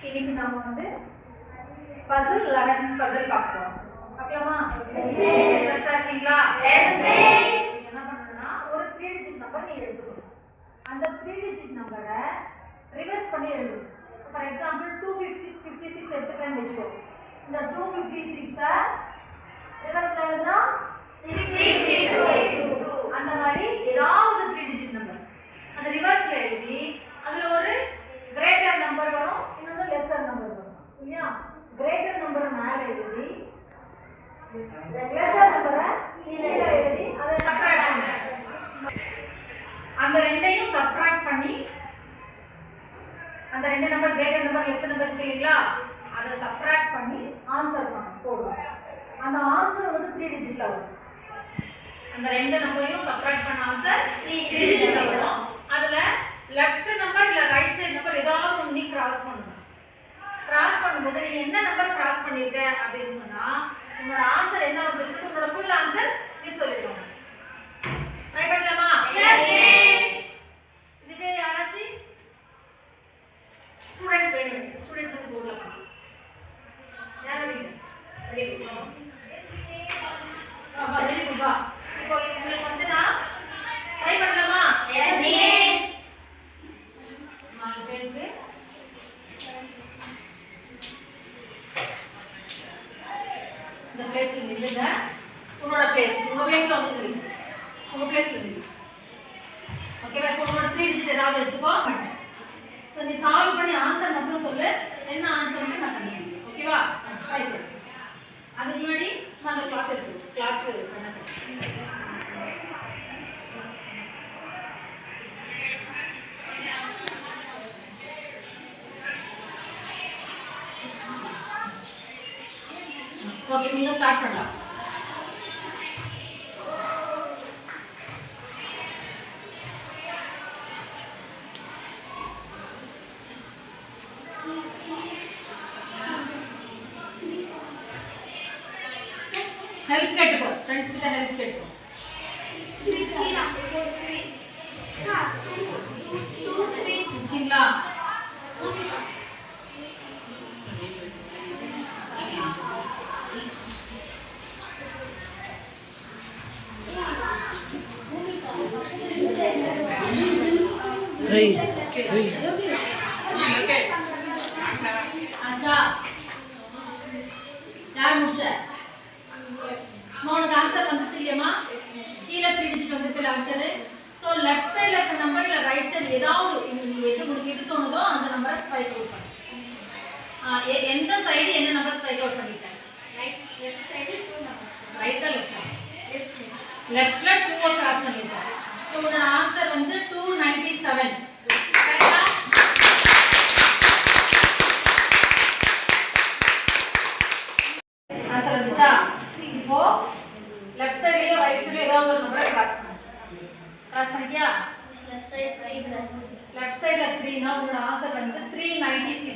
இன்னைக்கு நம்ம வந்து பசில் 11 பசில் பார்ப்போம். பார்க்கலாமா? எஸ் இருக்கீங்களா? Yes miss. என்ன பண்ணனும்னா ஒரு 3 டிஜிட் நம்பர் நீ எடுத்துக்கணும். அந்த 3 டிஜிட் நம்பரை ரிவர்ஸ் பண்ணி எழுதணும். For example 256 எடுத்துக்கிறேன்னு வெச்சுக்கோ. இந்த 256 ரிவர்ஸ்ல எழுதுனா 662. அந்த மாதிரி ஏதாவது 3 டிஜிட் நம்பர் அந்த ரிவர்ஸ்ல எழுதி அதுல ஒரு கிரேட்டர் நம்பர் வரும், இன்னொரு லெஸ்ஸர் நம்பர் வரும். இல்லையா? கிரேட்டர் நம்பரை மேல எழுதி லெஸ்ஸர் நம்பரை கீழே எழுதி அதை சப்ட்ராக்ட் பண்ணு. அந்த ரெண்டையும் சப்ட்ராக்ட் பண்ணி அந்த ரெண்டு number greater number lesser number தெரியுங்களா? அதை சப்ட்ராக்ட் பண்ணி ஆன்சர் போடுவோம். அந்த ஆன்சர் வந்து 3 டிஜிட்ல வரும். அந்த ரெண்டு நம்பரையும் சப்ட்ராக்ட் பண்ண ஆன்சர் 3 டிஜிட்ல வரும். அதுல லெஃப்ட் நம்பர் இல்ல ரைட் சைடு நம்பர் ஏதாவது ஒண்ணு நீ கிராஸ் பண்ணணும். கிராஸ் பண்ணும்போது நீ என்ன நம்பர் கிராஸ் பண்ணிருக்க அப்படின்னு சொன்னா உன்னோட ஆன்சர் என்ன வந்திருக்கு, உன்னோட ஃபுல் ஆன்சர் நீ சொல்லிடணும். ட்ரை பண்ணலாமா? எஸ். இதுக்கு யாராச்சு ஸ்டூடண்ட்ஸ் வேணும். ஸ்டூடண்ட்ஸ் வந்து போர்ட்ல பண்ணலாம். யார் வரீங்க? Very good. Very good. இப்போ உங்களுக்கு வந்து நான் ட்ரை பண்ணலாமா? Yes miss. நாலு பேருக்கு இந்த பிளேஸ்ல நில்லுங்க. உன்னோட பிளேஸ் உங்க பிளேஸ்ல வந்து நில்லுங்க. உங்க பிளேஸ்ல நில்லுங்க. ஓகேவா? இப்போ உன்னோட 3 டிஜிட் ஏதாவது எடுத்துக்கோ. சோ நீ சால்வ் பண்ணி ஆன்சர் மட்டும் சொல்லு. என்ன ஆன்சர் மட்டும் நான் பண்ணிடுறேன். ஓகேவா? ட்ரை பண்ணு. அதுக்கு முன்னாடி நான் அந்த கிளாக் எடுத்து கிளாக் பண்ணேன். ஓகே, நீங்க ஸ்டார்ட் பண்ணலாம். ஹெல்ப் கேட்டுக்கோ, ஃப்ரெண்ட்ஸ் கிட்ட ஹெல்ப் கேட்டுக்கோ. சரிங்களா? अच्छा यार मुझे உனக்கு ஆன்சர் வந்துச்சு இல்லையம்மா? கீழே 3 டிஜிட் வந்திருக்கு ஆன்சர். சோ லெஃப்ட் சைடுல இருக்க நம்பர் இல்ல ரைட் சைடு ஏதாவது எது தோணுதோ அந்த நம்பரை ஸ்ட்ரைக் அவுட் பண்ணு. எந்த சைடு என்ன நம்பர் ஸ்ட்ரைக் அவுட் பண்ணிட்டேன்? Left side 2 numbers. ரைட்டா லெஃப்டா? லெஃப்ட்ல 2 கிராஸ் பண்ணிட்டேன். சோ உன்னோட ஆன்சர் வந்து 297. கரெக்ட்டா? ஆன்சர் வந்துச்சா? இப்போ லெஃப்ட் சைடுலயே ரைட் சைடுல ஏதாவது ஒரு நம்பரை கிராஸ் பண்ணு. கிராஸ் பண்ணிட்டியா? லெஃப்ட் சைடு 3 னா உன்னோட ஆன்சர் வந்து 396.